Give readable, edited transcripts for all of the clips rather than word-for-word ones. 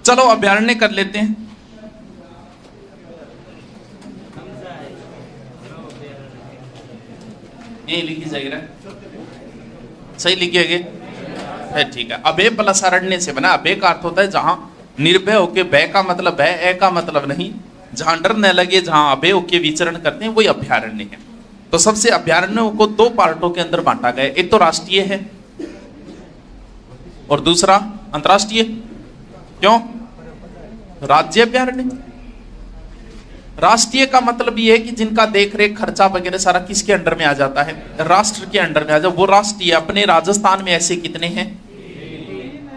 चलो अभ्यारण्य कर लेते हैं। ये लिखी जाएगी, सही लिखिएगे है, ठीक है। अभय प्लस अरण्य से बना। अभय का अर्थ होता है जहां निर्भय होके, भय का मतलब है, ए का मतलब नहीं, जहां डर न लगे, जहां अभय होके विचरण करते हैं, वही अभ्यारण्य है। तो सबसे अभ्यारण्यों को दो पार्टों के अंदर बांटा गया, एक तो राष्ट्रीय है और दूसरा अंतरराष्ट्रीय। क्यों? राज्य अभ्यारण्य। राष्ट्रीय का मतलब ये है कि जिनका देख रेख खर्चा वगैरह सारा किसके अंडर में आ जाता है? राष्ट्र के अंडर में आ जाए, वो राष्ट्रीय। अपने राजस्थान में ऐसे कितने हैं?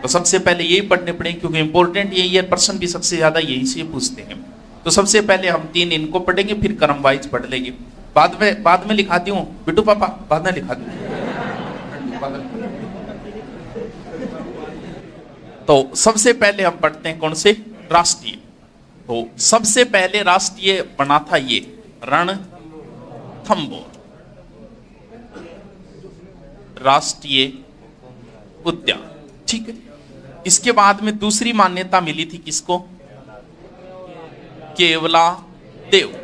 तो सबसे पहले यही पढ़ने पड़ेंगे, क्योंकि इंपॉर्टेंट यही है, प्रश्न भी सबसे ज्यादा यही से पूछते हैं। तो सबसे पहले हम 3 इनको पढ़ेंगे, फिर क्रम वाइज पढ़ लेंगे। बाद में लिखाती हूँ बिट्टू पापा, बाद में लिखा दूं। तो सबसे पहले हम पढ़ते हैं कौन से? राष्ट्रीय। तो सबसे पहले राष्ट्रीय बना था ये रणथंबोर राष्ट्रीय उद्यान, ठीक है। इसके बाद में दूसरी मान्यता मिली थी किसको? केवलादेव।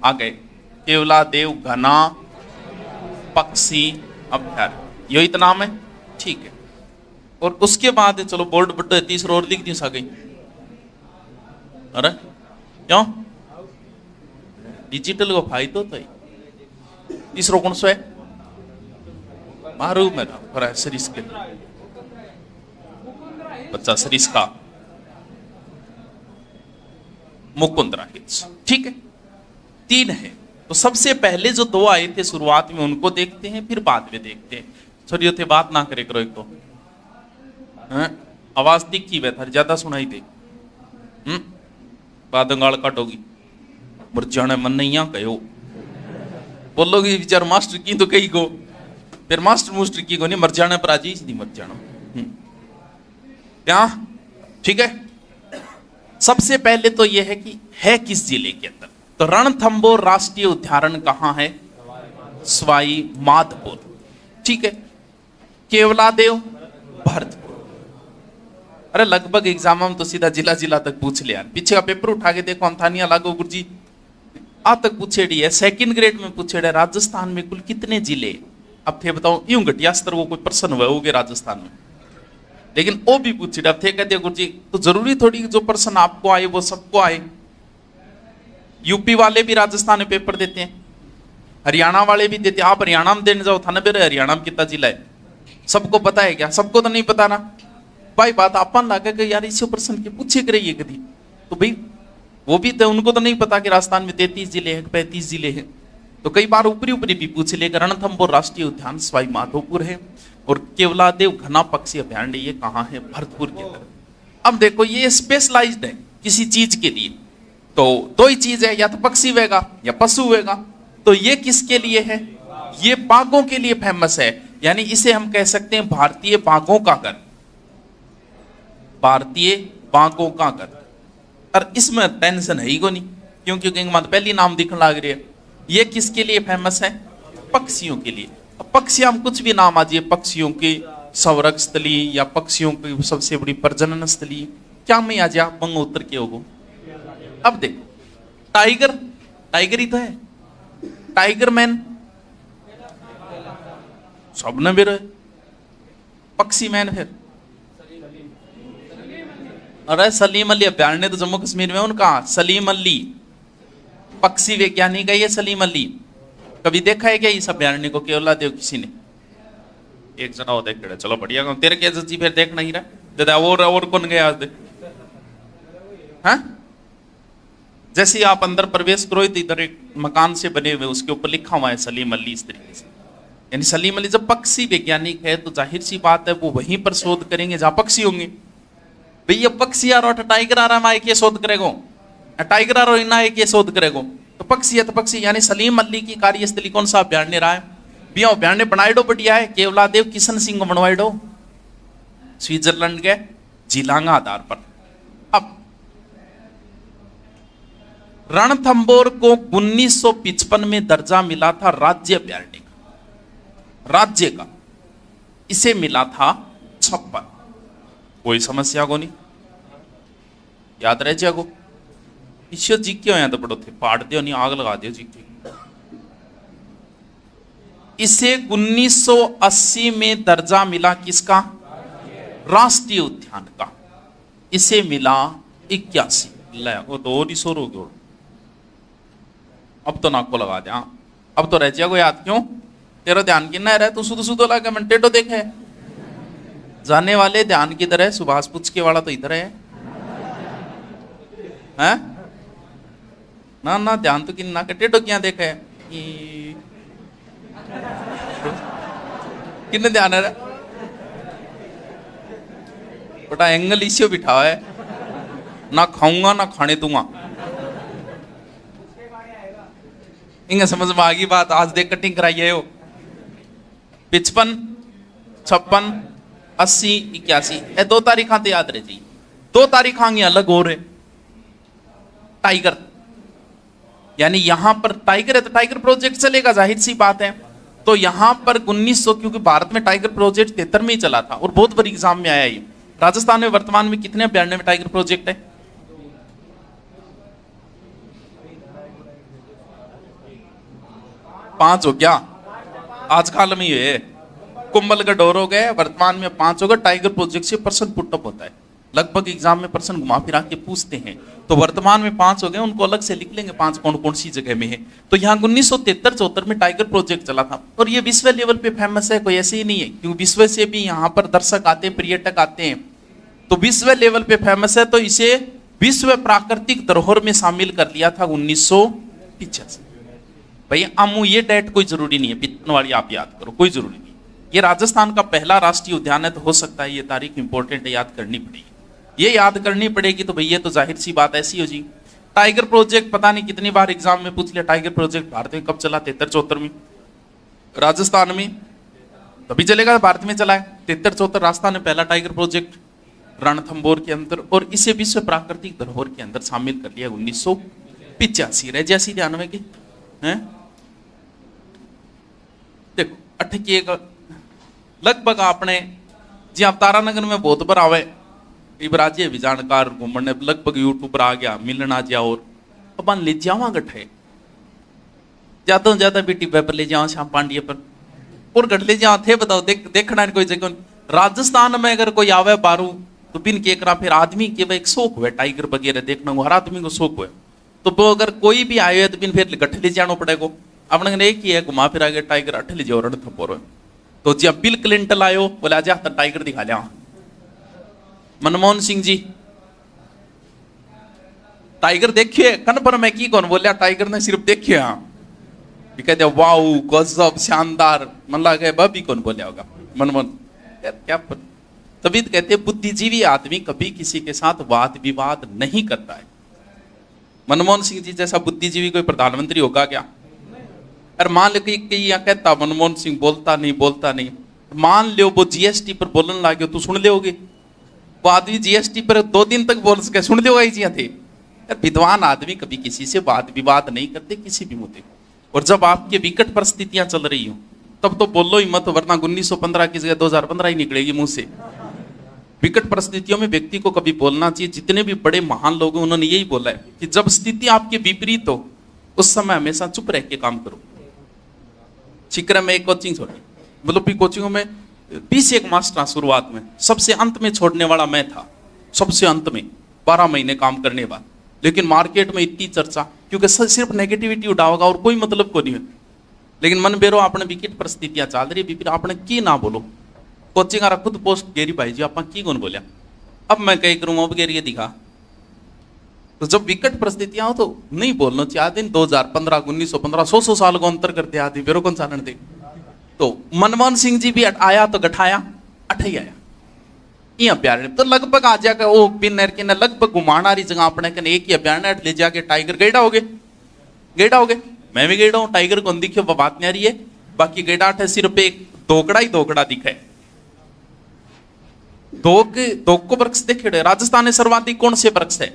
आ गए केवलादेव घना पक्षी अभ्यारण्य, यही तो नाम है, ठीक है। और उसके बाद चलो बोर्ड बट्टे तीसरा और लिख दी सा गई। अरे क्यों? डिजिटल को फायदा तो है। तीसरा कौन सा है? मारू में सरिस के बच्चा, सरिस का मुकुंदरा हिल्स, ठीक है। 3 है। तो सबसे पहले जो 2 आए थे शुरुआत में, उनको देखते हैं, फिर बाद में देखते हैं। सर ये थे बात ना करे करो, एक तो आवाज दिखी वह था, ज्यादा सुनाई दे। बादंगाल काटोगी मुरझाने मन नहीं यहाँ कहो, बोलोगी विचार मास्टर की तो कही को, फिर मास्टर की को नहीं मर जाना पर आज ही मर जाना। क्या? ठीक है। सबसे पहले तो यह है कि है किस जिले के अंदर? तो रणथंबोर राष्ट्रीय उद्यान कहाँ है? सवाई माधोपुर, ठीक है। केवलादेव भरतपुर। अरे लगभग एग्जाम में तो सीधा जिला जिला तक पूछ लिया। पीछे का पेपर उठा के देखो, अंथानिया लागो गुरुजी आ तक पूछेड़ी है, 2nd ग्रेड में पूछेड़ा है राजस्थान में कुल कितने जिले। अब थे बताओ, यूं घटिया स्तर वो कोई प्रश्न हुए होगे राजस्थान में, लेकिन वो भी पूछेड़ा। अब थे कहते गुरुजी तो जरूरी थोड़ी जो प्रश्न आपको आए वो सबको आए। यूपी वाले भी राजस्थान में पेपर देते हैं, हरियाणा वाले भी देते हैं। आप हरियाणा में देने जाओ था ना, बेरे हरियाणा में कितना जिला है सबको पता है क्या? सबको तो नहीं पता ना भाई। बात अपन लगे कि यार इसी प्रश्न के पूछे करिए कभी, तो भाई वो भी तो उनको तो नहीं पता कि राजस्थान में 33 जिले हैं, 35 जिले हैं। तो कई बार ऊपरी ऊपरी भी पूछ ले। रणथंबोर राष्ट्रीय उद्यान सवाई माधोपुर है, और केवलादेव घना पक्षी अभ्यारण्य ये कहाँ है? भरतपुर के अंदर। अब देखो ये स्पेशलाइज्ड है किसी चीज के लिए, तो 2 ही चीज है, या तो पक्षी होगा या पशु होगा। तो ये किसके लिए है? ये बाघों के लिए फेमस है, यानी इसे हम कह सकते हैं भारतीय बाघों का घर, भारतीय बाघों का घर। और इसमें टेंशन है ही को नहीं, क्योंकि पहली नाम दिखने लग रही है। ये किसके लिए फेमस है? पक्षियों के लिए। अब पक्षी हम कुछ भी नाम आ जाए, पक्षियों की संरक्षण स्थली या पक्षियों की सबसे बड़ी प्रजनन स्थली, क्या में आ जाए गंगोत्र के होगो। अब देखो टाइगर, टाइगर ही तो है, टाइगर मैन सबने भी रहे, पक्षी मैन फिर। अरे सलीम अली अभ्यारण्य तो जम्मू कश्मीर में, उनका सलीम अली पक्षी वैज्ञानिक है ये सलीम अली। कभी देखा है क्या इस अभ्यारण्य को? केवलादेव किसी ने? एक जना हो देख रहे, चलो बढ़िया काम तेरे क्या जी, फिर देखना ही रहा। और कौन गया आज? हाँ, जैसे आप अंदर प्रवेश करो तो इधर एक मकान से बने हुए उसके ऊपर लिखा हुआ है सलीम अली, इस तरीके से। यानी सलीम अली जब पक्षी वैज्ञानिक है तो जाहिर सी बात है वो वहीं पर शोध करेंगे जहां पक्षी होंगे। भैया पक्षी आ रहा, टाइगर आ रहा, मैं एक ये शोध करेगो, टाइगर आ रहा इना एक ये शोध करेगो। तो पक्षी है तो पक्षी, यानी सलीम अली की कार्यस्थली कौन सा अभ्यारण्य रहा है? भैया अभ्यारण्य बनाइडो बढ़िया है, केवलादेव किशन सिंह बनवाइडो स्विट्जरलैंड के जिलांगा आधार पर। अब रणथंबोर को 1955 में दर्जा मिला था राज्य अभ्यारण्य का, राज्य का। इसे मिला था 56। कोई समस्या को नहीं, याद रह जागो। ईश्वर जी क्यों यहाँ तो पड़ो थे, फाड़ दियो नहीं आग लगा दियो जी की। इसे 1980 में दर्जा मिला किसका? राष्ट्रीय उद्यान का। इसे मिला 81। ले वो तो और ही शोर हो गया। अब तो नाक को लगा दे। अब तो रह जाएगा याद। क्यों? तेरा ध्यान कितना रहा? तू सुधो सुधो लगा मैं टेटो देखे जाने वाले ध्यान किधर है? सुभाष पुचके वाला तो इधर है। हैं? ना ना ध्यान तो किन्ना के टेटो क्या देखा है? किन्ने ध्यान है? बड़ा एंगल इश्यू बिठा है। ना खाऊंगा ना खाने दूंगा। इंगे समझ में आ गई बात। आज देख कटिंग कराइए हो। 55, 56, 80, 81 ये 2 तारीख तो याद रह जी। 2 तारीख अलग हो रहे। टाइगर यानी यहां पर टाइगर है तो टाइगर प्रोजेक्ट चलेगा, जाहिर सी बात है। तो यहां पर 1900, क्योंकि भारत में टाइगर प्रोजेक्ट 73 में ही चला था और बहुत बड़ी एग्जाम में आया ये। राजस्थान में वर्तमान में कितने अभ्यारण्य में टाइगर प्रोजेक्ट है? 5 हो क्या? आज काल में ये कुंभलगढ़ और हो गए, वर्तमान में 5 हो गए। टाइगर प्रोजेक्ट से प्रश्न पुटअप होता है, लगभग एग्जाम में प्रश्न घुमा फिरा के पूछते हैं। तो वर्तमान में 5 हो गए, उनको अलग से लिख लेंगे 5 कौन कौन सी जगह में है। तो यहाँ 1973-74 में टाइगर प्रोजेक्ट चला था और ये विश्व लेवल पे फेमस है, कोई ऐसे ही नहीं है, क्योंकि विश्व से भी यहाँ पर दर्शक आते हैं, पर्यटक आते हैं। तो विश्व लेवल पे फेमस है, तो इसे विश्व प्राकृतिक धरोहर में शामिल कर लिया था 1985। भाई अमू ये डेट कोई जरूरी नहीं है, पिछले वाली आप याद करो, कोई जरूरी नहीं। ये राजस्थान का पहला राष्ट्रीय उद्यान है, तो हो सकता है ये तारीख इंपॉर्टेंट है, याद करनी पड़ेगी। ये याद करनी पड़ेगी। तो भैया तो जाहिर सी बात ऐसी हो जी। टाइगर प्रोजेक्ट पता नहीं कितनी बार एग्जाम में पूछ लिया। टाइगर प्रोजेक्ट भारत में कब चला? 73-74 में। राजस्थान में तभी चलेगा, भारत में चला है 73-74। राजस्थान में पहला टाइगर प्रोजेक्ट रणथंभौर के अंदर, और इसे विश्व प्राकृतिक धरोहर के अंदर शामिल कर लिया 1985। रह जैसी ध्यान में की है। देखो अटकी लगभग आपने जी आप तारानगर में बहुत बार आवे इबराजे भी जानकार घूमने, लगभग यूट्यूब पर आ गया मिलना जा। और अपन ले जावा गठे ज्यादा से ज्यादा बेटी पर ले जाओ शाम पांडिया पर और गठ ले जाओ थे। बताओ देखना कोई जगह राजस्थान में अगर कोई आवे बारू तो बिन के करा फिर आदमी के एक शौक हुआ टाइगर वगैरह देखना, हर आदमी को शौक हुआ। तो वो अगर कोई भी आए तो बिन फिर गठ ले जाना पड़ेगा। अपने एक ही है घुमा फिरा के टाइगर अठ ले जाओ रणथंभौर। तो जब बिल क्लिंटन आयो बोला जा टाइगर दिखा लिया। मनमोहन सिंह जी टाइगर देखिए कन पर मैं की कौन बोलिया, टाइगर ने सिर्फ देखिए। कहते वाओ गजब शानदार, मन लगा बबी कौन बोलिया होगा मनमोहन क्या। तभी तो कहते बुद्धिजीवी आदमी कभी किसी के साथ वाद विवाद नहीं करता है। मनमोहन सिंह जी जैसा बुद्धिजीवी कोई प्रधानमंत्री होगा क्या? अरे मान लो कि कहता मनमोहन सिंह बोलता नहीं, मान लो वो जीएसटी पर बोलने लगे तो सुन लोगे? वो आदमी जीएसटी पर 2 दिन तक बोल सके, सुन लोगे जी थे। विद्वान आदमी कभी किसी से वाद विवाद नहीं करते किसी भी मुद्दे। और जब आपके विकट परिस्थितियां चल रही हो तब तो बोलो ही मत, वरना 1915 की जगह 2015 ही निकलेगी मुंह से। विकट परिस्थितियों में व्यक्ति को कभी बोलना चाहिए। जितने भी बड़े महान लोग हैं उन्होंने यही बोला है कि जब स्थिति आपके विपरीत हो उस समय हमेशा चुप रह के काम करो। शिक्र में एक कोचिंग छोड़ी, मतलब कोचिंगों में 21 मास्टर शुरुआत में, सबसे अंत में छोड़ने वाला मैं था, सबसे अंत में 12 महीने काम करने बाद। लेकिन मार्केट में इतनी चर्चा, क्योंकि सिर्फ नेगेटिविटी उठाओगा और कोई मतलब को नहीं है। लेकिन मन बेरो आपने विकट परिस्थितियां चल रही विपरीत, आपने की ना बोलो। कोचिंग आ खुद पोस्ट गेरी भाई जी आप की कौन बोलिया, अब मैं कई करूँ अब गेरी दिखा। तो जब विकट परिस्थितियां हो तो नहीं बोलना चाहिए। दिन 2015 1915 100 साल को अंतर करते आदि बेरो कौन सारण थे। तो मनमोहन सिंह जी भी आया तो गठाया अठ ही आया ये अभ्यारण्य। तो लगभग आ जाएगा वो पिनर के न लगभग घुमाना रही जगह अपने कन एक ही अभ्यारण्य ले जाके टाइगर गेड़ा हो गए। मैं भी गेड़ा हूँ, टाइगर को दिखियो वो बात नहीं आ रही है। बाकी गेड़ा है सिर्फ एक धोकड़ा ही धोकड़ा दिखा है। धोक को वृक्ष देखे राजस्थान में सर्वाधिक कौन से वृक्ष है?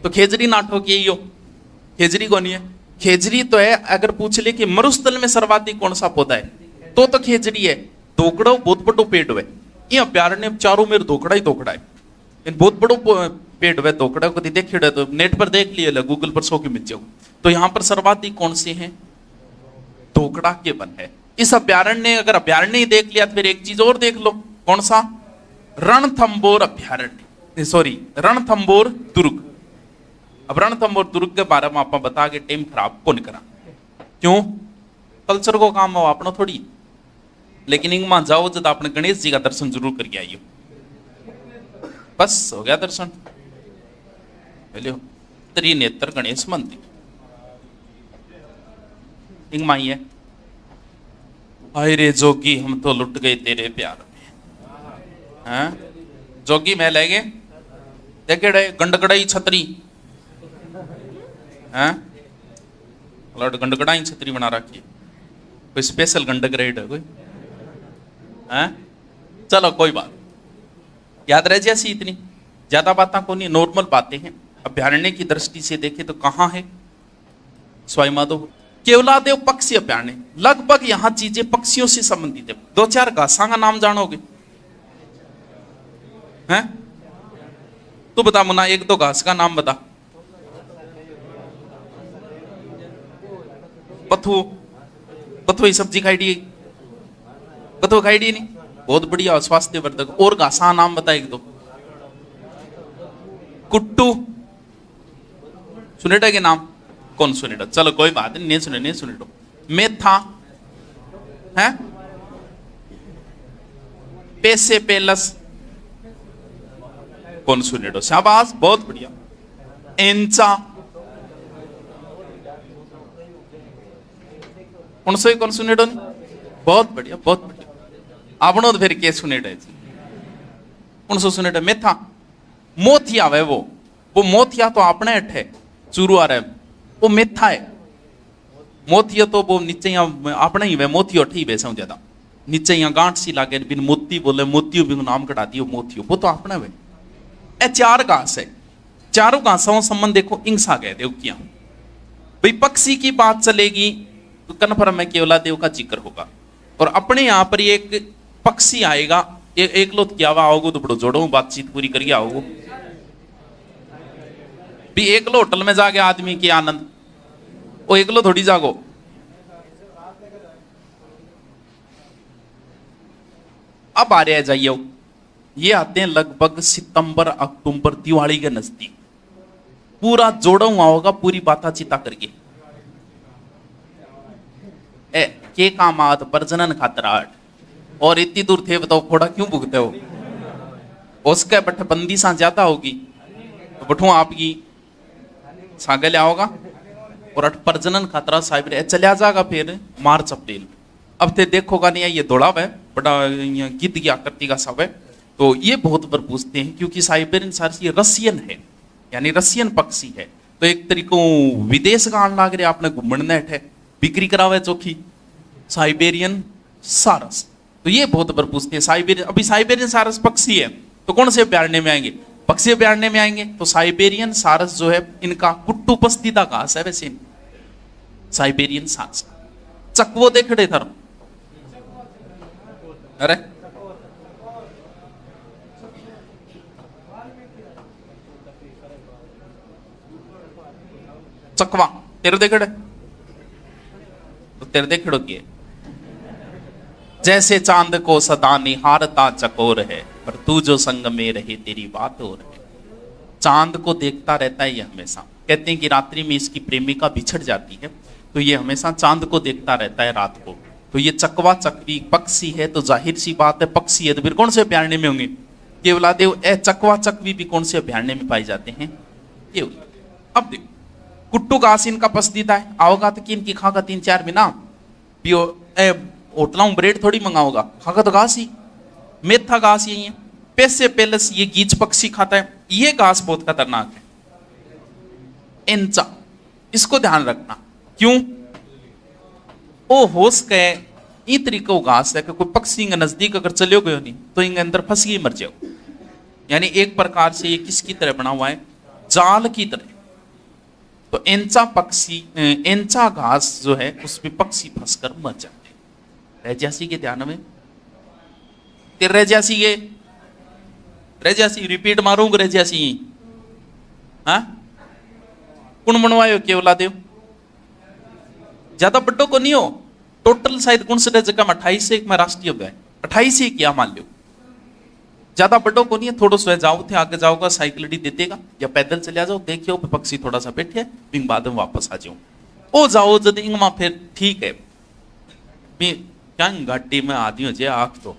तो खेजरी नाटो की यही हो, खेजरी कौन है? खेजरी तो है। अगर पूछ ले कि मरुस्थल में सर्वाधिक कौन सा पौधा है तो खेजरी है। धोकड़ो बहुत बड़ो पेड़ है। ये अभ्यारण्य चारों में धोकड़ा ही धोकड़ा है। बहुत बड़ो पेड़ वे तोकड़ा को देखिए तो नेट पर देख लिए, गूगल पर 100 की मिल जाओ। तो यहाँ पर सर्वाधिक कौन से हैं? तोकड़ा के वन है। इस अभ्यारण्य, अगर अभ्यारण्य ही देख लिया तो फिर एक चीज और देख लो, कौन सा? रणथंबोर अभ्यारण्य, सॉरी रणथंबोर दुर्ग। अब रणथंबोर दुर्ग के बारे में आप बता के टाइम खराब कौन करा, क्यों? कल्चर को काम हो अपना थोड़ी, लेकिन इंगमा जाओ जब आपने गणेश जी का दर्शन जरूर करके आइयो, बस हो गया दर्शन। त्रिनेत्र गणेश मंदिर इंगमा ही है। अरे जोगी हम तो लुट गए तेरे प्यार में, हैं? जोगी मैं ले गए देखे रहे गंडगड़ाई छतरी, हैं? गंडगड़ाई छतरी बना रखी है, कोई स्पेशल गंडक रेड है कोई, हैं? चलो कोई बात याद रह जैसी, इतनी ज्यादा बातें को नहीं, नॉर्मल बातें हैं। अभ्यारण्य की दृष्टि से देखें तो कहाँ है? सवाई माधोपुर केवलादेव पक्षी अभ्यारण्य, लगभग यहाँ चीजें पक्षियों से संबंधित है। 2-4 घासा का नाम जानोगे? हैं? तू बता मुन्ना, 1-2 घास का नाम बता। पथू, पथू ही सब्जी खाई दी, पथू खाई दी नहीं, बहुत बढ़िया स्वास्थ्यवर्धक। और घासा नाम बता 1-2। कुट्टू सुनेटा के नाम कौन सुनेटा? चलो कोई बात नहीं, नहीं सुनेटो। मेथा है, पैसे पेलस कौन सुनेटो? शाबाश, बहुत बढ़िया। एंचा कौन से कौन सुनेटो? नहीं, बहुत बढ़िया, बहुत बढ़िया। आपनो तो फिर के सुनेटा कौन सो सुनेटा? मेथा। मोथिया वे वो मोथिया तो अपने अठ है, चूरू आ रहा है, वो मेथा है। मोतिया तो वो नीचे अपने ही वे मोतियो ठीक है, समझ ज्यादा नीचे यहाँ गांठ सी लागे, बिन मोती बोले, मोतियो भी नाम कटा दियो मोतियो, वो तो अपने वे। ए 4 घास है, चारों घासों संबंध देखो इंसा गए देव किया। भाई पक्षी की बात चलेगी तो कन्फर्म में केवलादेव का जिक्र होगा। और अपने यहाँ पर एक पक्षी आएगा, एक लो क्या हुआ आओगे तो बड़ो जोड़ो बातचीत पूरी करिए आओगे भी। एक लो होटल में जाके आदमी की आनंद, वो एक लो थोड़ी जागो। अब आ रहे जाइए, ये आते हैं लगभग सितंबर अक्टूबर, दिवाली के नजदीक। पूरा जोड़ा हुआ होगा, पूरी बाता चिता करके ए के काम आत प्रजनन खातराट, और इतनी दूर थे बताओ फोड़ा क्यों भुगते हो? उसके बट बंदी सा ज्यादा होगी तो बठू आपकी सागल आओगा। और अट प्रजनन खतरा साहिब चलिया जाएगा फिर मार्च अप्रैल। अब ते देखोगा नहीं ये दौड़ा है बड़ा गीत की आकृति का सब है। तो ये बहुत बार पूछते हैं क्योंकि साइबेरियन सारस ये रसियन है, यानी रसियन पक्षी है। तो एक तरीकों विदेश का आन लाग रहे आपने घूमने नेट है, बिक्री करावे चौकी साइबेरियन सारस। तो ये बहुत बार पूछते हैं साइबेरियन, अभी साइबेरियन सारस पक्षी है तो कौन से अभ्यारण्य में आएंगे? पक्षी अभ्यारण्य में आएंगे। तो साइबेरियन सारस जो है इनका कुट्टू पस्तीदा घास है वैसे साइबेरियन सारस। चकवो देख रहे थर, अरे चकवा तेरे देख रहे तो तेरे देख रो किए जैसे चांद को सदा निहारता चकोर है, पर तू जो संग में रहे तेरी बात और है। चांद को देखता रहता है ये हमेशा। कहते हैं कि रात्रि में इसकी प्रेमिका बिछड़ जाती है तो ये हमेशा चांद को देखता रहता है रात को। तो ये चकवा चकवी पक्षी है तो जाहिर सी बात है पक्षी है तो फिर कौन से अभ्यारण्य में होंगे? केवलादेव। ए चकवा चकवी भी कौन से अभ्यारण्य में पाए जाते हैं? अब देखो कुट्टू घास इनका पसंदीदा है, आओगा तो किन की खागा 3-4 महीना पियो। होटलों ब्रेड थोड़ी मंगाओगा, खागा तो घास ही। मेथा घास यही है। पैसे पेलस ये गीच पक्षी खाता है, ये घास बहुत खतरनाक है। एंचा, इसको ध्यान रखना। क्यों? ओ होश के ई तरीको घास है कि कोई पक्षी के नजदीक अगर चले गए नहीं तो इनके अंदर फंस गई मर जाओ। यानी एक प्रकार से ये किसकी तरह बना हुआ है? जाल की तरह। तो एंचा पक्षी, एंचा घास जो है उसमें पक्षी फंसकर मर जाते हैं। रेजासी के ध्यान में रेजासी ये रेजासी रिपीट मारूंगा रेजासी हाँ कौन बनवायो केवला देव ज्यादा बड्डो को नहीं हो टोटल शायद कौन से जगह में 28 एक में राष्ट्रीय है 28 एक क्या मान लो ज्यादा बड्डो को नहीं है थोड़ा सा जाओ थे आगे जाओगा साइकिल डी देतेगा या पैदल चले जाओ देखियो पक्षी थोड़ा सा बैठे बिंग बाद में वापस आ जाओ ओ जाओ जब इंग में फिर ठीक है क्या घाटी में आदमी हो जाए आख तो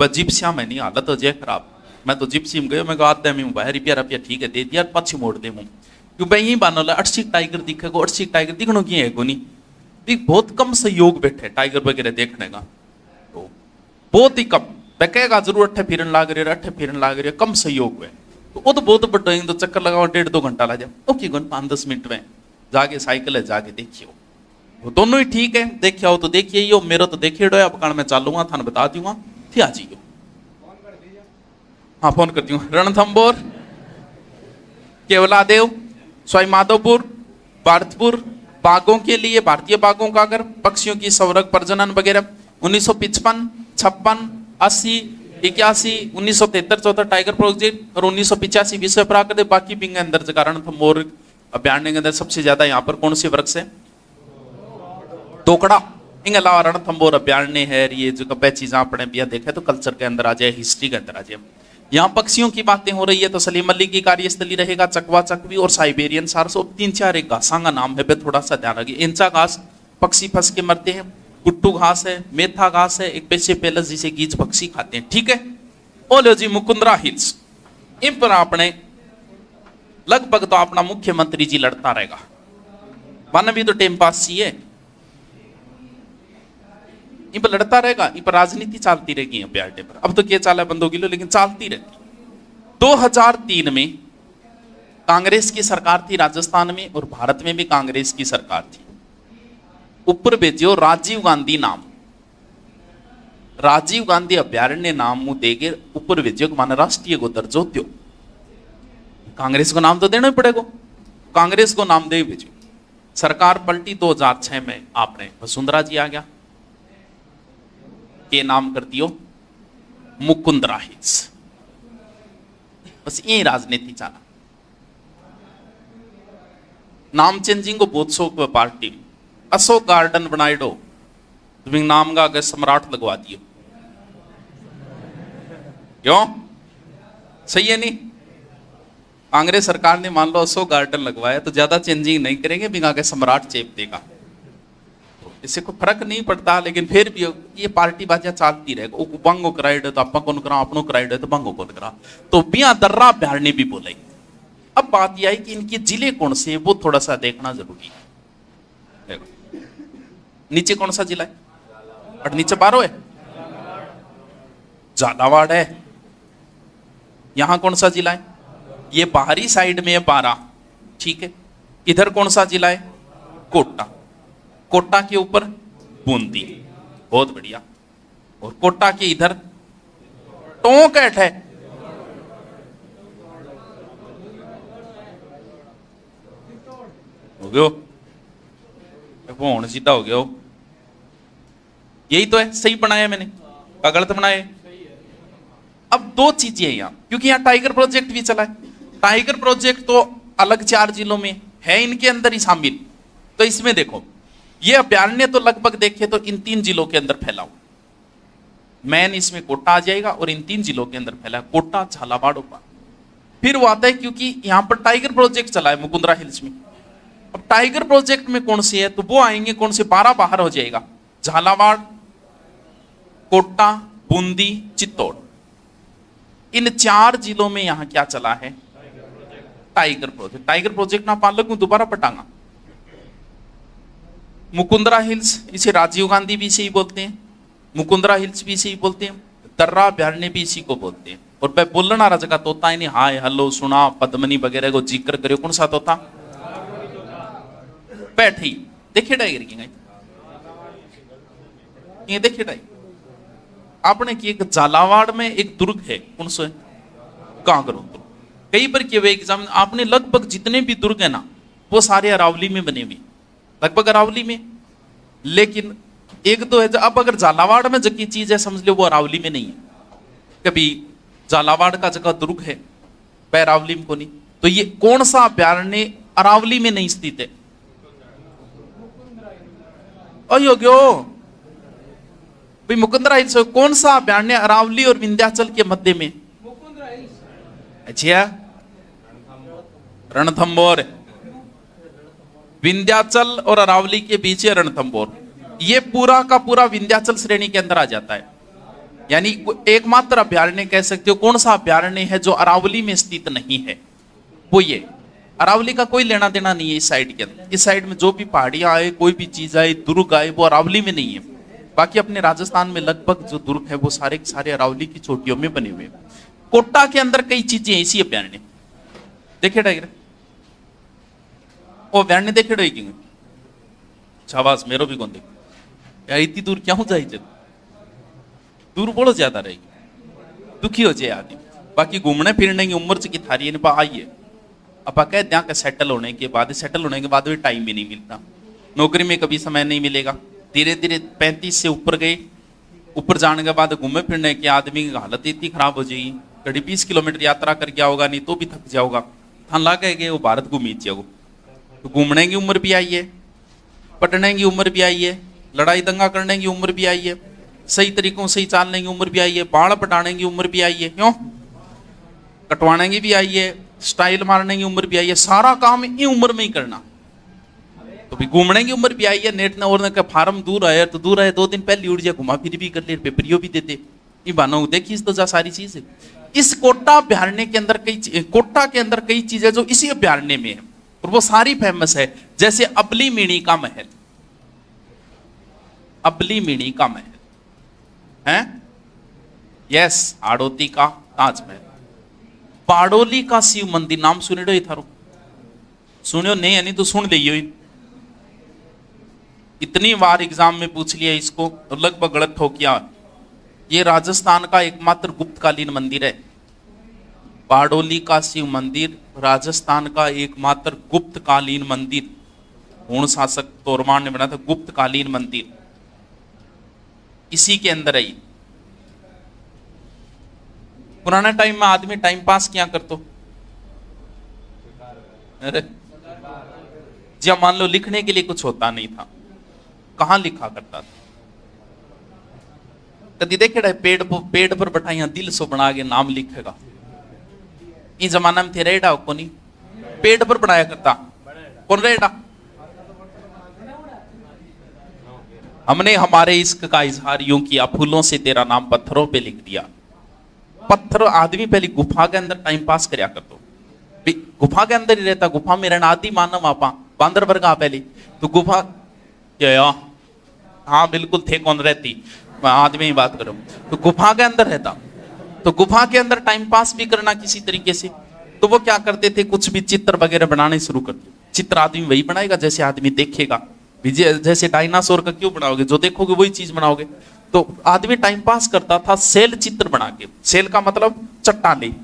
जिप्सिया में नहीं हालत हो जाए खराब मैं तो जिप्सी में गयो मैं आते में बाहर रुपया ठीक है दे दिया पछी मोड़ दे मुँह क्यों भाई यही बानो अटसी टाइगर दिखेगा अटसी टाइगर दिखनो की है को नहीं बहुत कम सहयोग बैठे टाइगर वगैरह देखने का तो बहुत ही कम कहेगा जरूर अट्ठे फिरन लाग रहे कम सहयोग हुए तो वो तो बहुत बड़ा तो चक्कर लगाओ 1.5-2 घंटा ला जाओ ओके 5-10 मिनट में जाके साइकिल है जाके देखियो वो दोनों ही ठीक है देखिए हो तो देखिए यो मेरा तो देखिए अब कारण मैं चालूंगा थाने बता दूंगा थी आ जाइयो हाँ फोन कर दूंगा रणथंबोर केवलादेव सवाई माधोपुर भारतपुर बाघों के लिए भारतीय बाघों का अगर पक्षियों की संवर्ग प्रजनन वगैरह 1955 56 80 81 1973 चौथा टाइगर प्रोजेक्ट और 1985 विश्व प्राकृतिक बाकी बिंग अंदर कारण मोर अभ्यारण्य के अंदर सबसे ज्यादा यहाँ पर कौन से वर्ग से दोकड़ा इनके अलावा रणथंबोर अभ्यारण्य है ये जो कपै चीजें आपने भी देखे तो कल्चर के अंदर आ जाए हिस्ट्री के अंदर आ जाए यहाँ पक्षियों की बातें हो रही है तो सलीम अली की कार्यस्थली रहेगा चकवा चकवी और साइबेरियन सारसो 3-4 एक घासा का नाम है थोड़ा सा ध्यान रखिए इंचा घास पक्षी फंस के मरते हैं गुट्टू घास है मेथा घास है एक पैसे पेलस जिसे गीज पक्षी खाते हैं ठीक है ओलो जी मुकुंदरा हिल्स इन पर आपने लगभग तो अपना मुख्यमंत्री जी लड़ता रहेगा वन भी तो टाइम पास चाहिए इन पर लड़ता रहेगा इन पर राजनीति चलती रहेगी प्याटे पर अब तो क्या चाला बंदो किलो लेकिन चलती रहती 2003 में कांग्रेस की सरकार थी राजस्थान में और भारत में भी कांग्रेस की सरकार थी ऊपर भेजो राजीव गांधी नाम राजीव गांधी अभ्यारण्य नाम मुंह देगे ऊपर भेजो माना राष्ट्रीय को दर्जो दो कांग्रेस को नाम तो देना ही पड़ेगा कांग्रेस को नाम दे भेजो सरकार पलटी 2006 में आपने वसुंधरा जी आ गया के नाम कर दियो मुकुंदरा हिल्स बस यही राजनीति चला नाम चेंजिंग को बहुत शौक पार्टी में अशोक गार्डन बनाई दो तुम्हें नाम का अगर सम्राट लगवा दियो क्यों सही है नहीं कांग्रेस सरकार ने मान लो अशोक गार्डन लगवाया तो ज्यादा चेंजिंग नहीं करेंगे बिना के सम्राट चेप देगा इससे कोई फर्क नहीं पड़ता लेकिन फिर भी ये पार्टी बाजा चलती रहेगा बंगो कराइड तो आप कौन करा अपनों कराइड तो बंगो कौन करा तो बिया दर्रा बिहारने भी बोले अब बात यह है कि इनके जिले कौन से वो थोड़ा सा देखना जरूरी है नीचे कौन सा जिला है और नीचे 12 है झालावाड़ है यहां कौन सा जिला है ये बाहरी साइड में है 12 ठीक है इधर कौन सा जिला है कोटा कोटा के ऊपर बूंदी बहुत बढ़िया और कोटा के इधर टोंकैट है हो गयो वो होना सीधा हो गया यही तो है सही बनाया मैंने क्या गलत बनाया अब 2 चीजें हैं यहाँ क्योंकि यहाँ टाइगर प्रोजेक्ट भी चला है टाइगर प्रोजेक्ट तो अलग 4 जिलों में है इनके अंदर ही शामिल तो इसमें देखो ये अभ्यारण्य तो लगभग देखे तो इन 3 जिलों के अंदर फैला हुआ मैन इसमें कोटा आ जाएगा और इन 3 जिलों के अंदर फैला कोटा झालावाड़ और फिर वो आता है क्योंकि यहां पर टाइगर प्रोजेक्ट चला है मुकुंदरा हिल्स में अब टाइगर प्रोजेक्ट में कौन सी है तो वो आएंगे कौन से 12 बाहर हो जाएगा झालावाड़ कोटा बूंदी चित्तौड़ इन 4 जिलों में यहां क्या चला है टाइगर प्रोजेक्ट ना पाल लगू दोबारा पटांगा मुकुंदरा हिल्स इसे राजीव गांधी भी इसे ही बोलते हैं मुकुंदरा हिल्स भी इसे ही बोलते हैं दर्रा अभ्यारण्य भी इसी को बोलते हैं और पे बोलना रहा जगह तोता ही नहीं हाय हेलो सुना पद्मनी वगैरह को जिक्र करियो कौन सा तोता बैठी देखिए टाइगर की ये देखिए टाइगर आपने की एक झालावाड़ में एक दुर्ग है कौन सा कांगरो दुर्ग कई बार किए हुए एग्जाम आपने लगभग जितने भी दुर्ग है ना वो सारे अरावली में बने हुए लगभग अरावली में लेकिन एक तो है अब अगर झालावाड़ में जगह चीज है समझ लो वो अरावली में नहीं है कभी झालावाड़ का जगह दुर्ग है अरावली में को नहीं तो ये कौन सा अभ्यारण्य अरावली में नहीं स्थित है? अयोग्यो भाई, मुकुंदरा हिल्स कौन सा अभ्यारण्य अरावली और विंध्याचल के मध्य में? अच्छा, रणथंबोर। विंध्याचल और अरावली के बीच है रणथंबोर। ये पूरा का पूरा विंध्याचल श्रेणी के अंदर आ जाता है। यानी एकमात्र अभ्यारण्य कह सकते हो। कौन सा अभ्यारण्य है जो अरावली में स्थित नहीं है? वो ये। अरावली का कोई लेना देना नहीं है इस साइड के अंदर। इस साइड में जो भी पहाड़ियां आए, कोई भी चीज आए, दुर्ग आए, वो अरावली में नहीं है। बाकी अपने राजस्थान में लगभग जो दुर्ग है वो सारे के सारे अरावली की चोटियों में बने हुए हैं। कोटा के अंदर कई चीजें इसी अभ्यारण्य देखे टाइगर, वो अभ्यारण्य देखे रहेगी। शाबाश, मेरो भी कौन देख यार, इतनी दूर क्या हो जाए? दूर बहुत ज्यादा रहेगी, दुखी हो जाए आदमी। बाकी घूमने फिरने की उम्र से की थारी है आइए। अब कह यहाँ का सेटल होने के बाद भी टाइम भी नहीं मिलता। नौकरी में कभी समय नहीं मिलेगा। धीरे धीरे 35 से ऊपर गए, ऊपर जाने के बाद घूमने फिरने के आदमी की हालत इतनी खराब हो जाएगी। कभी 20 किलोमीटर यात्रा कर गया होगा, नहीं तो भी थक जाओगा। थान ला गए वो भारत घूमी जाओ। तो घूमने की उम्र भी आई है, पटने की उम्र भी आई है, लड़ाई दंगा करने की उम्र भी आई है, सही तरीकों से चालने की उम्र भी आई है, बाढ़ पटाने की उम्र भी आई है, क्यों कटवाने की भी आई है, स्टाइल मारने की उम्र भी आई है। सारा काम ये उम्र में ही करना। तो भी घूमने की उम्र भी आई है। नेट ने और फार्म दूर आया तो दूर आए, 2 दिन पहले उड़ जाए, घुमा फिर भी कर ले, पेपरियो भी देते। ये बानो देखिए तो जा सारी चीज। इस कोटा अभ्यारण्य के अंदर कोटा के अंदर कई चीजें जो इसी अभ्यारण्य में है और वो सारी फेमस है। जैसे अबली मिणी का महल, अबली मिणी का महल है, यस, आड़ोती का ताजमहल, बारडोली का शिव मंदिर। नाम सुने ही थारो? सुनियो नहीं? यानी तो सुन लियो। इतनी बार एग्जाम में पूछ लिया इसको और लगभग गलत हो गया। ये राजस्थान का एकमात्र गुप्तकालीन मंदिर है। बारडोली का शिव मंदिर राजस्थान का एकमात्र गुप्तकालीन मंदिर। पूर्ण शासक तोरमान ने बनाया था गुप्तकालीन मंदिर, इसी के अंदर है। पुराने टाइम में आदमी टाइम पास क्या करतो? अरे जब मान लो लिखने के लिए कुछ होता नहीं था, कहां लिखा करता था? कभी देखे पेड़ पर बैठा दिल सो बना के नाम लिखेगा। इस जमाना में थे रेडा को नहीं, पेड़ पर बनाया करता कौन रेडा? हमने हमारे इश्क का इजहार यूं किया, फूलों से तेरा नाम पत्थरों पे लिख दिया। पत्थर आदमी पहले गुफा के अंदर टाइम पास करया करतो। गुफा के अंदर ही रहता, गुफा में रहना आदि मानव आपा बांदर वर्ग पहले तो गुफा क्या? हाँ बिल्कुल थे, कौन रहती, आदमी ही बात करो। तो गुफा के अंदर रहता, तो गुफा के अंदर टाइम पास भी करना किसी तरीके से। तो वो क्या करते थे, कुछ भी चित्र वगैरह बनाने शुरू कर दिए। चित्र आदमी वही बनाएगा जैसे आदमी देखेगा। जैसे डायनासोर का क्यों बनाओगे, जो देखोगे वही चीज बनाओगे। तो आदमी टाइम पास करता था सेल चित्र बना के। सेल का मतलब चट्टाने।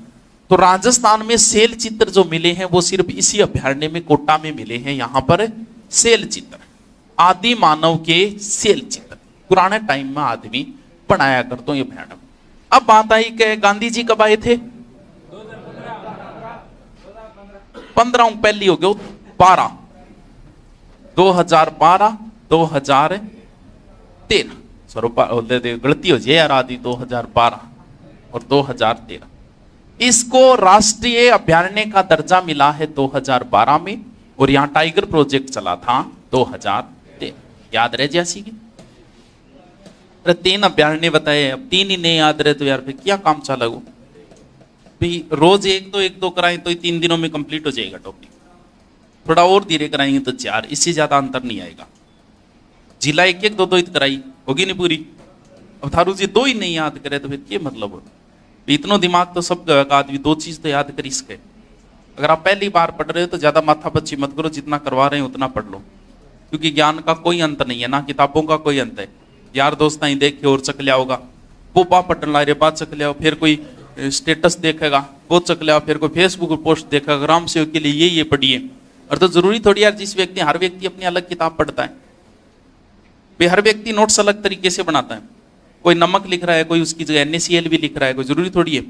तो राजस्थान में सेल चित्र जो मिले हैं वो सिर्फ इसी अभ्यारण्य में कोटा में मिले हैं। यहाँ पर सेल चित्र, आदि मानव के सेल चित्र पुराने टाइम में आदमी बनाया करते हैं अभ्यारण्य। अब बात आई कि गांधी जी कब आए थे? 15 पहली हो गया 12 2012 2013 स्वरूपा गलती हो जाए यार आदि 2012 और 2013। इसको राष्ट्रीय अभ्यारण्य का दर्जा मिला है 2012 में और यहाँ टाइगर प्रोजेक्ट चला था 2013। याद रह जैसी की 3 अभ्यारण्य बताए, अब 3 ही नहीं याद रहे तो यार फिर क्या काम चला वो भाई। रोज एक दो कराएं तो 3 दिनों में कंप्लीट हो जाएगा टॉपिक। थोड़ा और धीरे कराएंगे तो 4, इससे ज्यादा अंतर नहीं आएगा। जिला 1 2 2 कराई होगी नहीं पूरी। अब थारू जी 2 ही नहीं याद करे तो फिर क्या मतलब हो? इतना दिमाग तो सब का आदमी 2 चीज तो याद कर इसके। अगर आप पहली बार पढ़ रहे हो तो ज्यादा माथा पच्ची मत करो, जितना करवा रहे हैं उतना पढ़ लो, क्योंकि ज्ञान का कोई अंत नहीं है, ना किताबों का कोई अंत है। यार दोस्त ही देख के और चक लिया होगा, वो पा पटन ला रहे बात चक लिया, फिर कोई स्टेटस देखेगा वो चक लिया, फिर कोई फेसबुक पोस्ट देखेगा राम सेवक के लिए ये पढ़िए। और तो जरूरी थोड़ी यार जिस व्यक्ति, हर व्यक्ति अपनी अलग किताब पढ़ता है भाई। हर व्यक्ति नोट्स अलग तरीके से बनाता है। कोई नमक लिख रहा है, कोई उसकी जगह NaCl भी लिख रहा है, कोई जरूरी थोड़ी है।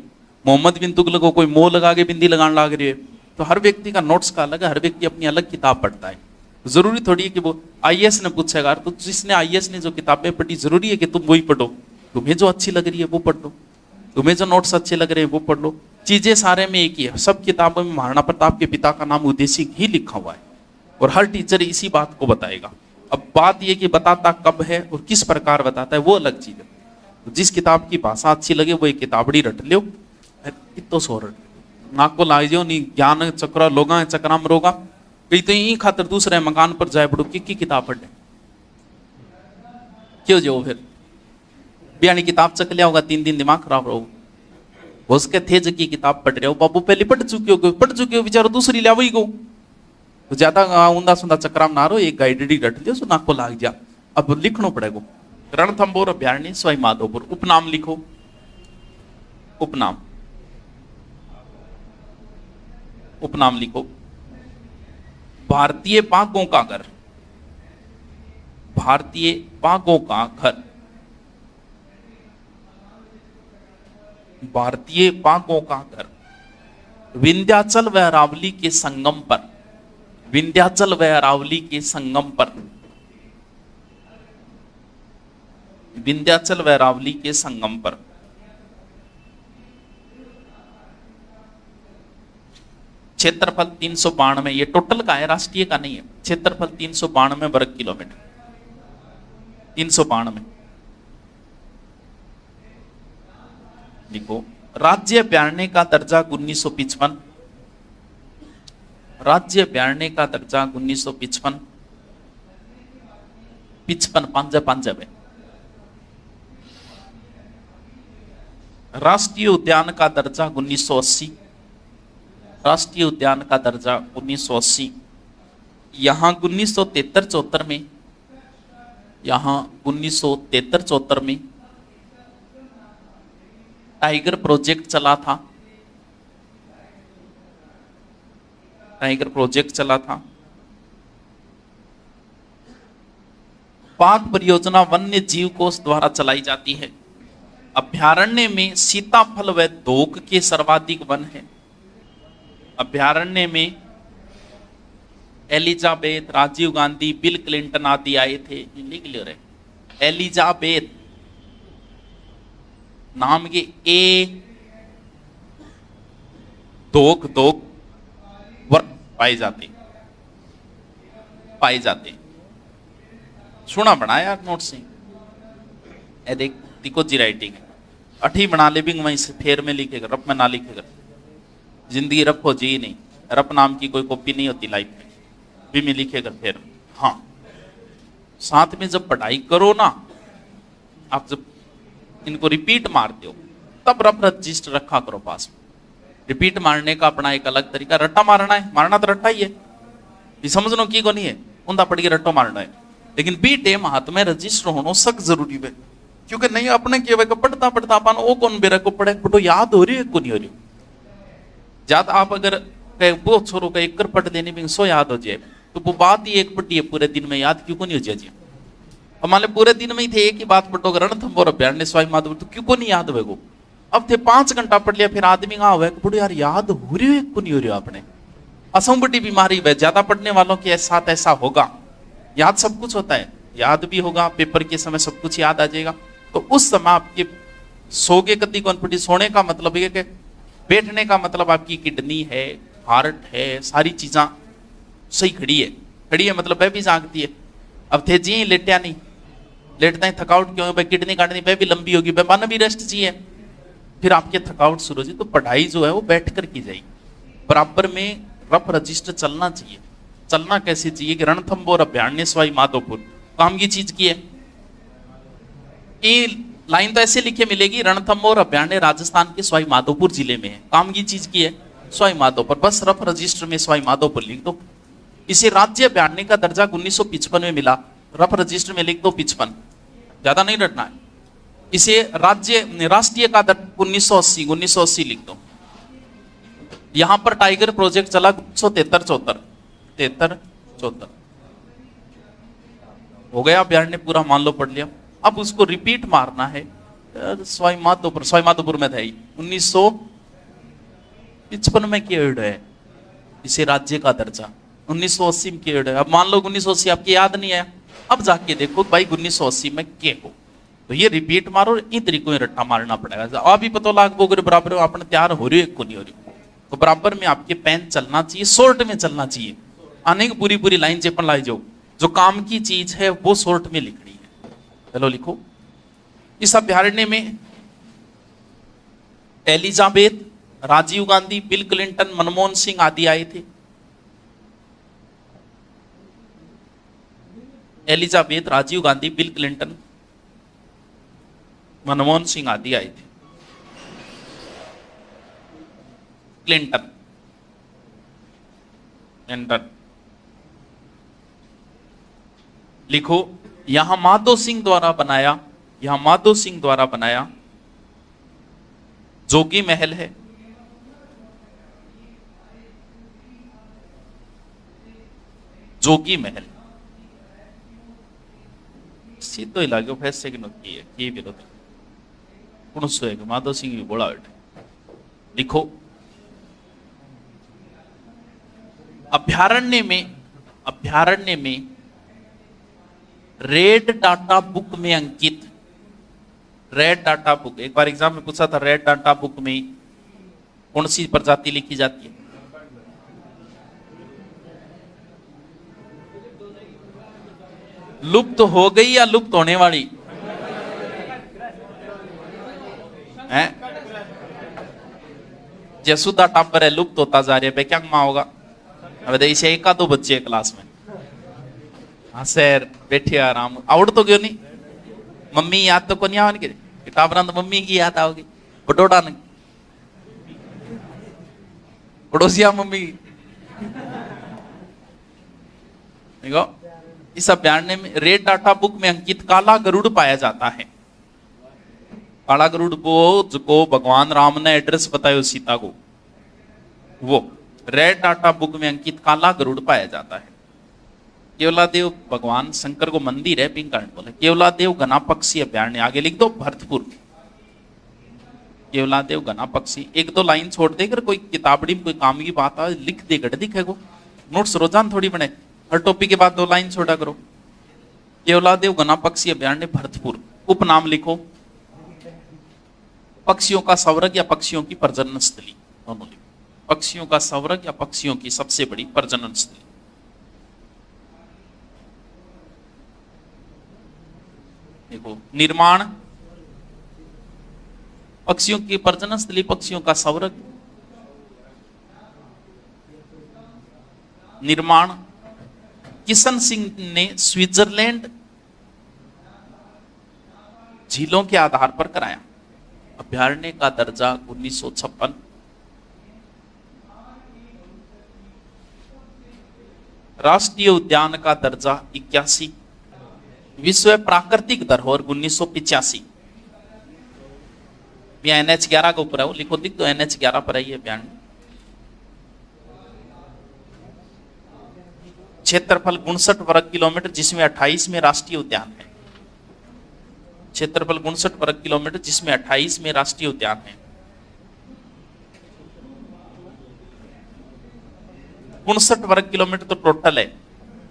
मोहम्मद बिन तुगलक को कोई मोह लगा के बिंदी लगाने लग रही है तो हर व्यक्ति का नोट्स का अलग है, हर व्यक्ति अपनी अलग किताब पढ़ता है। जरूरी थोड़ी है कि वो आईएएस ने पूछेगा तो जिसने आईएएस ने जो किताबें पढ़ी जरूरी है कि तुम वही पढ़ो। तुम्हें जो अच्छी लग रही है वो पढ़ लो, तुम्हें जो नोट्स अच्छे लग रहे हैं वो पढ़ लो। चीजें सारे में एक ही है, सब किताबों में महाराणा प्रताप के पिता का नाम उदेशी ही लिखा हुआ है और हर टीचर इसी बात को बताएगा। अब बात यह कि बताता कब है और किस प्रकार बताता है वो अलग चीज है। तो जिस किताब की भाषा अच्छी लगे वो एक किताबड़ी रट लो, इतो सो रट नाक को लाग जाओ नहीं ज्ञान चक्र लोगा चक्राम रोगा कहीं तो यही खातर दूसरे मकान पर जाए पड़ो की किताब पढ़े क्यों जो फिर बियानी किताब चक लिया होगा 3 दिन दिमाग खराब रहोगा। उसके थे की किताब पढ़ रहे हो बाबू पहले पढ़ चुके हो बेचारो दूसरी लिया वही गो तो ज्यादा ऊंदा सुंदा चक्राम ना रो एक गाइडेड रट लियो सो नाक को लाग जा। अब लिखना पड़ेगा रणथंभौर अभ्यारण्य सवाई माधोपुर। उपनाम लिखो, उपनाम उपनाम लिखो। भारतीय बाघों का घर, भारतीय बाघों का घर, भारतीय बाघों का घर विंध्याचल व अरावली के संगम पर, विंध्याचल व अरावली के संगम पर, विंध्याचल व अरावली के संगम पर। क्षेत्रफल 392, ये टोटल का है, राष्ट्रीय का नहीं है। क्षेत्रफल 392 वर्ग किलोमीटर, 392 लिखो। राज्य अभ्यारण्य का दर्जा 1955, राज्य अभ्यारण्य का दर्जा 1955, 55 है। राष्ट्रीय उद्यान का दर्जा 1980, राष्ट्रीय उद्यान का दर्जा 1980। यहां 1973-74 में, यहां 1973-74 में टाइगर प्रोजेक्ट चला था, टाइगर प्रोजेक्ट चला था। बाघ परियोजना वन्य जीव कोष द्वारा चलाई जाती है। अभ्यारण्य में सीताफल व दोक के सर्वाधिक वन है। अभ्यारण्य में Elizabeth, Rajiv Gandhi, Bill Clinton आदि आए थे। लिख लो रे, एलिजाबेथ नाम के ए दोक वर्ग पाए जाते, पाए जाते। सुना बनाया नोट से ए देख दिको जी राइटिंग है अठी बना ले बिंग वहीं से फेर में लिखेगा, रप में ना लिखेगा। जिंदगी रप हो जी नहीं, रप नाम की कोई कॉपी नहीं होती लाइफ में, भी में लिखेगा फेर। हाँ साथ में जब पढ़ाई करो ना, आप जब इनको रिपीट मारते हो तब रफ रजिस्टर रखा करो पास में। रिपीट मारने का अपना एक अलग तरीका, रट्टा मारना है, मारना तो रट्टा ही है, ये समझनो की को नहीं है, उनका पढ़ के रट्टो मारना है। लेकिन बी टेम हाथ में रजिस्टर होना सख्त जरूरी है, क्योंकि नहीं अपने के पढ़ता पढ़ता अपन वो कौन बेरा को पढ़े बटो याद हो रही है को नहीं हो रही। ज्यादा आप अगर वो छोरो का एक कर पढ़ देने में सो याद हो जाए तो वो बात ही एक पढ़ी है पूरे दिन में याद क्यों को नहीं हो जाए। हमारे पूरे दिन में ही थे एक ही बात पढ़ो रणथंभौर अभ्यारण्य सवाई माधोपुर, तो क्यों को नहीं याद हुए। अब थे 5 घंटा पढ़ लिया, फिर आदमी कहाँ हुआ बड़ो यार याद हो रही है को नहीं हो रही। आपने असम बड़ी बीमारी है, ज्यादा पढ़ने वालों के साथ ऐसा होगा। याद सब कुछ होता है, याद भी होगा, पेपर के समय सब कुछ याद आ जाएगा। तो उस समय आपके सोगे कति कौन पड़ी, सोने का मतलब है कि बैठने का मतलब आपकी किडनी है, हार्ट है, सारी चीजा सही खड़ी है। खड़ी है मतलब वह भी जागती है। अब थे जी लेटिया नहीं, लेटता है थकावट क्यों है भाई, किडनी काटनी वह भी लंबी होगी, वह मन भी रेस्ट चाहिए, फिर आपके थकावट शुरू होगी। तो पढ़ाई जो है वो बैठ कर की जाएगी, बराबर में रफ रजिस्टर चलना चाहिए। चलना कैसे चाहिए कि रणथंभौर अभ्यारण्य सवाई माधोपुर काम की चीज की है। ये लाइन तो ऐसे लिखे मिलेगी, रणथंभौर अभ्यारण्य राजस्थान के सवाई माधोपुर जिले में है, काम की चीज की है सवाई माधोपुर, बस रफ रजिस्टर में सवाई माधोपुर लिख दो। इसे राज्य अभ्यारण्य का दर्जा 1955 में मिला, रफ रजिस्टर में लिख दो 55, ज्यादा नहीं रटना है। इसे राज्य राष्ट्रीय का दर्जा 1980 लिख दो। यहां पर टाइगर प्रोजेक्ट चला 1973-74 हो गया, अभ्यारण्य पूरा मान लो पढ़ लिया। अब उसको रिपीट मारना है सवाई माधोपुर में था 1955 में किया है, इसे राज्य का दर्जा 1980 में किया। अब मान लो 1980 आपकी याद नहीं आया, अब जाके देखो भाई 1980 में क्या हो, तो ये रिपीट मारो, इन तरीकों रट्टा मारना पड़ेगा। अभी पता लाग वो बराबर आपने तैयार हो रही हो को नहीं हो रही, तो बराबर में आपके पेन चलना चाहिए, शॉर्ट में चलना चाहिए। आने की पूरी पूरी लाइन चेपन लाई जाओ, जो काम की चीज है वो शॉर्ट में लिखनी है। चलो लिखो। इस अभ्यारण्य में Elizabeth, Rajiv Gandhi, Bill Clinton, Manmohan Singh आदि आए थे। Elizabeth, Rajiv Gandhi, Bill Clinton, Manmohan Singh आदि आए थे। क्लिंटन, क्लिंटन लिखो। यहां माधो सिंह द्वारा बनाया, यहां माधो सिंह द्वारा बनाया जोगी महल है। जोगी महल सीधो इलाके फैसले की नोकी है ये विरोध है माधव सिंह भी बोला बैठे। लिखो। अभ्यारण्य में रेड डाटा बुक में अंकित, रेड डाटा बुक, एक बार एग्जाम में पूछा था, रेड डाटा बुक में कौन सी प्रजाति लिखी जाती है? लुप्त हो गई या लुप्त होने वाली है? जसुदा टापर है, लुप्त होता जा रहा है, क्या माँ होगा? अब इसे एक दो बच्चे क्लास में, हाँ सर बैठे आराम, आवड़ तो क्यों नहीं? मम्मी याद तो कौन आवन के टाबरा तो मम्मी की याद आओगी, बटोड़ा नहीं पड़ोसिया मम्मी देखो। इस अभ्यारण्य में रेड डाटा बुक में अंकित काला गरुड़ पाया जाता है। काला गरुड़ वो जो भगवान राम ने एड्रेस बताया सीता को, वो रेड डाटा बुक में अंकित काला गरुड़ पाया जाता है। केवलादेव भगवान शंकर को मंदिर है, पिंक कारण बोले। केवलादेव घना पक्षी अभ्यारण्य, आगे लिख दो भरतपुर। केवलादेव घना पक्षी, एक दो लाइन छोड़ देकर कोई किताबड़ी में कोई काम की बात आए लिख दे, गढ़ दिखेगो। नोट्स रोजान थोड़ी बने, हर टॉपिक के बाद दो लाइन छोड़ा करो। केवलादेव घना पक्षी अभ्यारण्य भरतपुर। उपनाम लिखो। पक्षियों का स्वर्ग या पक्षियों की प्रजनन स्थली, दोनों लिखो। पक्षियों का स्वर्ग या पक्षियों की सबसे बड़ी प्रजनन स्थली। देखो निर्माण, पक्षियों की प्रजनन स्थली, पक्षियों का स्वर्ग। निर्माण किशन सिंह ने स्विट्जरलैंड झीलों के आधार पर कराया। अभ्यारण्य का दर्जा 1956। राष्ट्रीय उद्यान का दर्जा 81। विश्व प्राकृतिक धरोहर 1985। NH11 के ऊपर है वो, लिखो दिख तो NH11 पर है ये अभ्यारण्य। क्षेत्रफल 59 वर्ग किलोमीटर, जिसमें 28 में राष्ट्रीय उद्यान है। क्षेत्रफल 59 वर्ग किलोमीटर, जिसमें 28 में राष्ट्रीय उद्यान है। 59 वर्ग किलोमीटर तो टोटल है,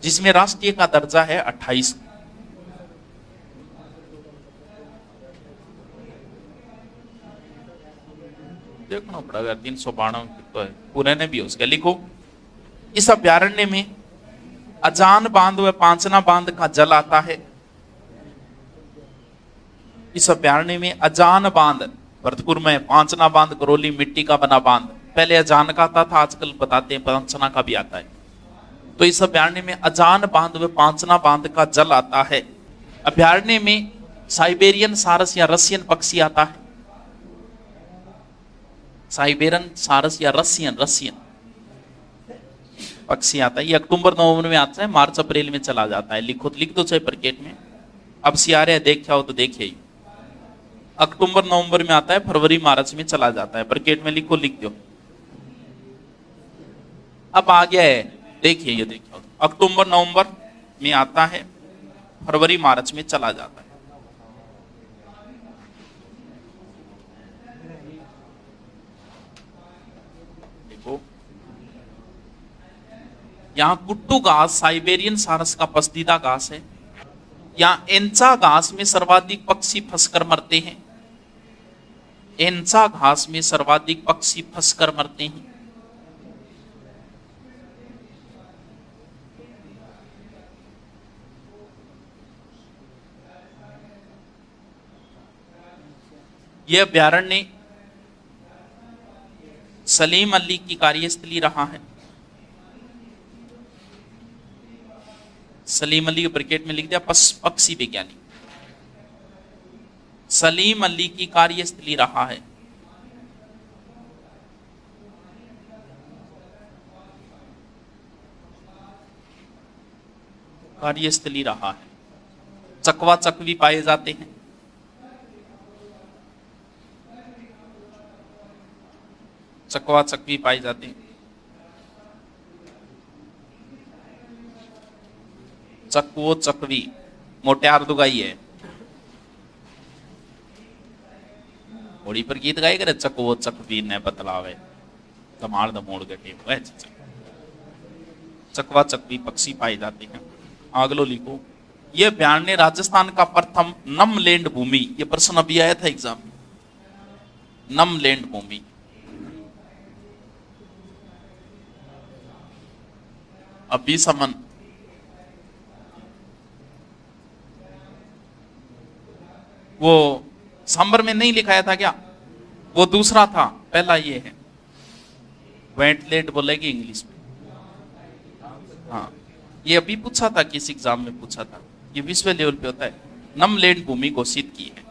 जिसमें राष्ट्रीय का दर्जा है 28। देखना पड़ेगा 392 तो है, पूरे ने भी हो उसका। लिखो। इस अभ्यारण्य में अजान बांध व पांचना बांध का जल आता है। इस अभ्यारण्य में अजान बांध भरतपुर में, पांचना बांध करौली मिट्टी का बना बांध, पहले अजान का आता था, आजकल बताते हैं पांचना का भी आता है। तो इस अभ्यारण्य में अजान बांध व पांचना बांध का जल आता है। अभ्यारण्य में साइबेरियन सारस या रसियन पक्षी आता है। साइबेरियन सारस या रसियन पक्षी आता है। ये अक्टूबर नवंबर में आता है, मार्च अप्रैल में चला जाता है। लिखो, लिख दो चाहे ब्रैकेट में। अब सियारे देखा हो तो देखिए, अक्टूबर नवंबर में आता है, फरवरी मार्च में चला जाता है। ब्रैकेट में लिखो, लिख दो। अब आ गया है, देखिए ये देखिए, अक्टूबर नवंबर में आता है, फरवरी मार्च में चला जाता है। देखो यहाँ कुट्टू घास साइबेरियन सारस का पसंदीदा घास है। यहाँ एंचा घास में सर्वाधिक पक्षी फंसकर मरते हैं। एंचा घास में सर्वाधिक पक्षी फंसकर मरते हैं। यह अभ्यारण्य सलीम अली की कार्यस्थली रहा है। सलीम अली के ब्रैकेट में लिख दिया पक्षी वैज्ञानिक। सलीम अली की कार्यस्थली रहा है। कार्यस्थली रहा है। चकवा चकवी पाए जाते हैं। चकवा चकवी पाए जाते हैं। चकवो चकवी मोटे आर्दुगाई है। होली पर गीत गाए करे चकवो चकवी ने बतलावे धमाड़ धमोड़ गटे वह चकवा चकवी पक्षी पाए जाते हैं। आगलो लिखो। यह अभ्यारण्य राजस्थान का प्रथम नमलैंड भूमि, यह प्रश्न अभी आया था एग्जाम में, नमलैंड भूमि। अभी समन वो सांबर में नहीं लिखाया था क्या, वो दूसरा था, पहला ये है। वेटलैंड बोलेगी इंग्लिश में। हाँ, ये अभी पूछा था, किस एग्जाम में पूछा था, ये विश्व लेवल पे होता है। नमलैंड भूमि घोषित की है।